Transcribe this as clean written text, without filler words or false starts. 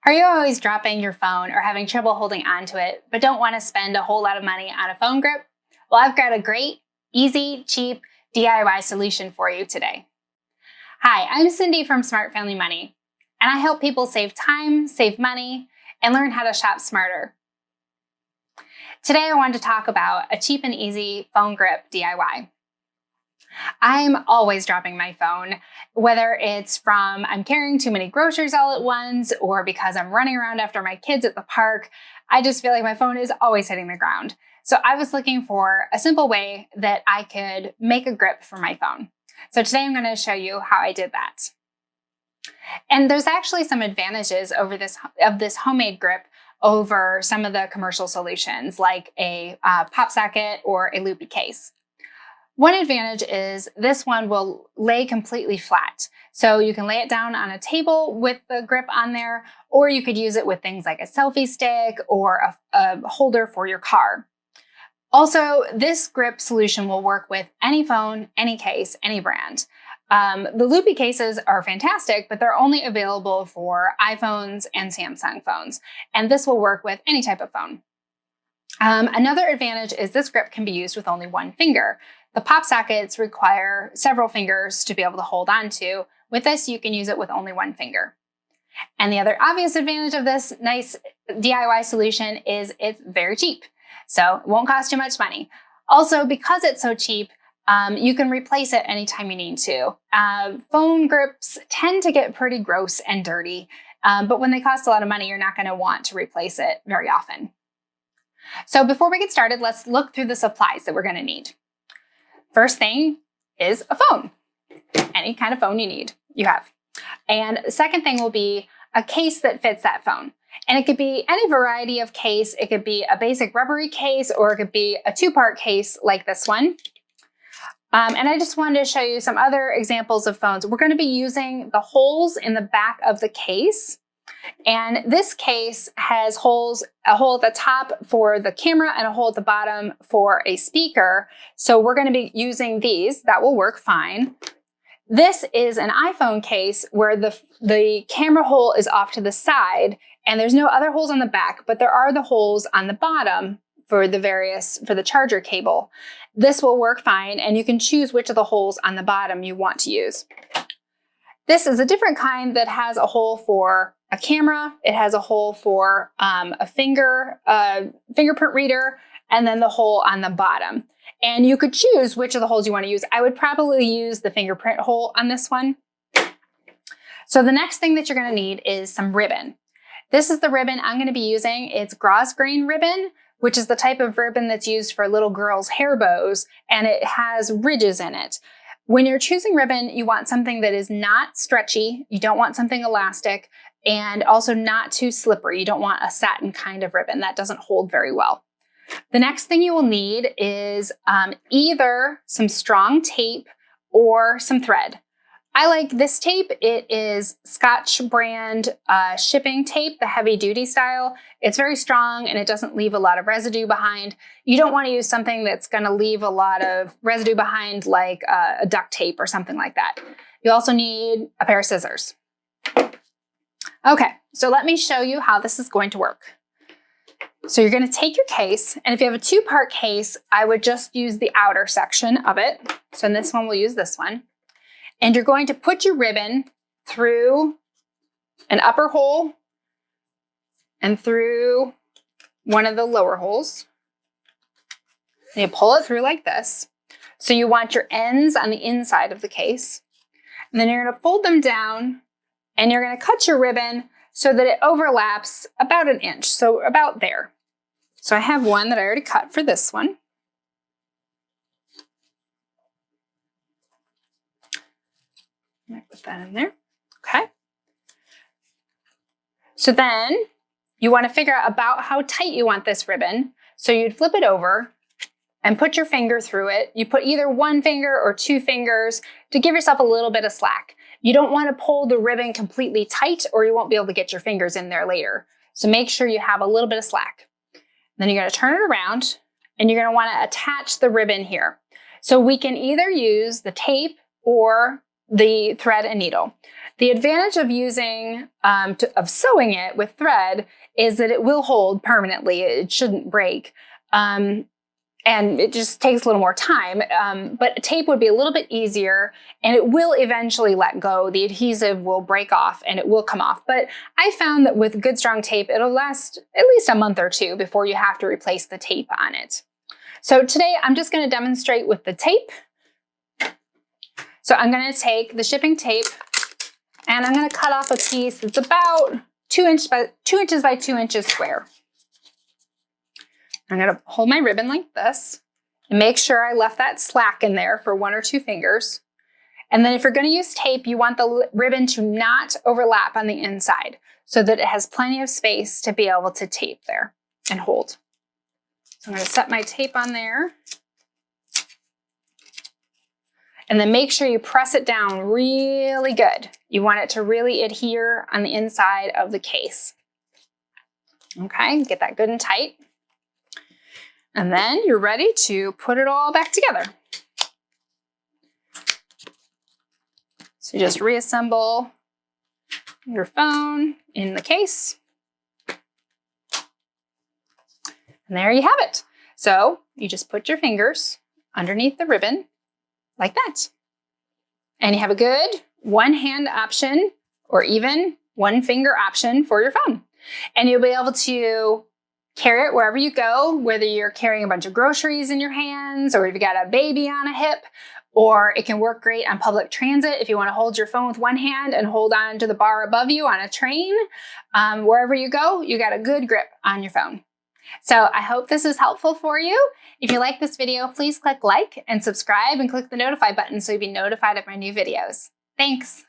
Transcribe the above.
Are you always dropping your phone or having trouble holding onto it, but don't want to spend a whole lot of money on a phone grip? Well, I've got a great, easy, cheap DIY solution for you today. Hi, I'm Cindy from Smart Family Money, and I help people save time, save money, and learn how to shop smarter. Today, I wanted to talk about a cheap and easy phone grip DIY. I'm always dropping my phone, whether it's from I'm carrying too many groceries all at once or because I'm running around after my kids at the park. I just feel like my phone is always hitting the ground. So I was looking for a simple way that I could make a grip for my phone. So today I'm going to show you how I did that. And there's actually some advantages of this homemade grip over some of the commercial solutions like a pop socket or a loopy case. One advantage is this one will lay completely flat. So you can lay it down on a table with the grip on there, or you could use it with things like a selfie stick or a holder for your car. Also, this grip solution will work with any phone, any case, any brand. The Loopy cases are fantastic, but they're only available for iPhones and Samsung phones, and this will work with any type of phone. Another advantage is this grip can be used with only one finger. The pop sockets require several fingers to be able to hold on to. With this, you can use it with only one finger. And the other obvious advantage of this nice DIY solution is it's very cheap. So it won't cost you much money. Also, because it's so cheap, you can replace it anytime you need to. Phone grips tend to get pretty gross and dirty, but when they cost a lot of money, you're not going to want to replace it very often. So before we get started, let's look through the supplies that we're going to need. First thing is a phone. Any kind of phone you have. And the second thing will be a case that fits that phone. And it could be any variety of case. It could be a basic rubbery case, or it could be a two-part case like this one. And I just wanted to show you some other examples of phones. We're going to be using the holes in the back of the case. And this case has holes, a hole at the top for the camera and a hole at the bottom for a speaker. So we're going to be using these. That will work fine. This is an iPhone case where the camera hole is off to the side and there's no other holes on the back, but there are the holes on the bottom for the charger cable. This will work fine, and you can choose which of the holes on the bottom you want to use. This is a different kind that has a hole for a camera. It has a hole for a fingerprint reader, and then the hole on the bottom. And you could choose which of the holes you want to use. I would probably use the fingerprint hole on this one. So the next thing that you're going to need is some ribbon. This is the ribbon I'm going to be using. It's grosgrain ribbon, which is the type of ribbon that's used for little girls' hair bows, and it has ridges in it. When you're choosing ribbon, you want something that is not stretchy. You don't want something elastic, and also not too slippery. You don't want a satin kind of ribbon. That doesn't hold very well. The next thing you will need is either some strong tape or some thread. I like this tape. It is Scotch brand shipping tape, the heavy duty style. It's very strong and it doesn't leave a lot of residue behind. You don't want to use something that's going to leave a lot of residue behind, like a duct tape or something like that. You also need a pair of scissors. Okay, so let me show you how this is going to work. So you're going to take your case, and if you have a two-part case, I would just use the outer section of it. So in this one, we'll use this one. And you're going to put your ribbon through an upper hole and through one of the lower holes. And you pull it through like this. So you want your ends on the inside of the case. And then you're going to fold them down, and you're going to cut your ribbon so that it overlaps about an inch, so about there. So I have one that I already cut for this one. I put that in there. Okay. So then you want to figure out about how tight you want this ribbon. So you'd flip it over and put your finger through it. You put either one finger or two fingers to give yourself a little bit of slack. You don't want to pull the ribbon completely tight or you won't be able to get your fingers in there later. So make sure you have a little bit of slack. Then you're going to turn it around and you're going to want to attach the ribbon here. So we can either use the tape or the thread and needle. The advantage of sewing it with thread is that it will hold permanently. It shouldn't break. And it just takes a little more time, but tape would be a little bit easier, and it will eventually let go. The adhesive will break off and it will come off. But I found that with good strong tape, it'll last at least a month or two before you have to replace the tape on it. So today I'm just going to demonstrate with the tape. So I'm going to take the shipping tape and I'm going to cut off a piece that's about 2 inches by 2 inches square. I'm going to hold my ribbon like this and make sure I left that slack in there for 1 or 2 fingers. And then if you're going to use tape, you want the ribbon to not overlap on the inside so that it has plenty of space to be able to tape there and hold. So I'm going to set my tape on there. And then make sure you press it down really good. You want it to really adhere on the inside of the case. Okay, get that good and tight. And then you're ready to put it all back together. So just reassemble your phone in the case. And there you have it. So you just put your fingers underneath the ribbon like that. And you have a good one-hand option or even one-finger option for your phone. And you'll be able to carry it wherever you go, whether you're carrying a bunch of groceries in your hands or if you got a baby on a hip, or it can work great on public transit if you want to hold your phone with one hand and hold on to the bar above you on a train. Wherever you go, you got a good grip on your phone. So I hope this is helpful for you. If you like this video, please click like and subscribe and click the notify button so you'll be notified of my new videos. Thanks.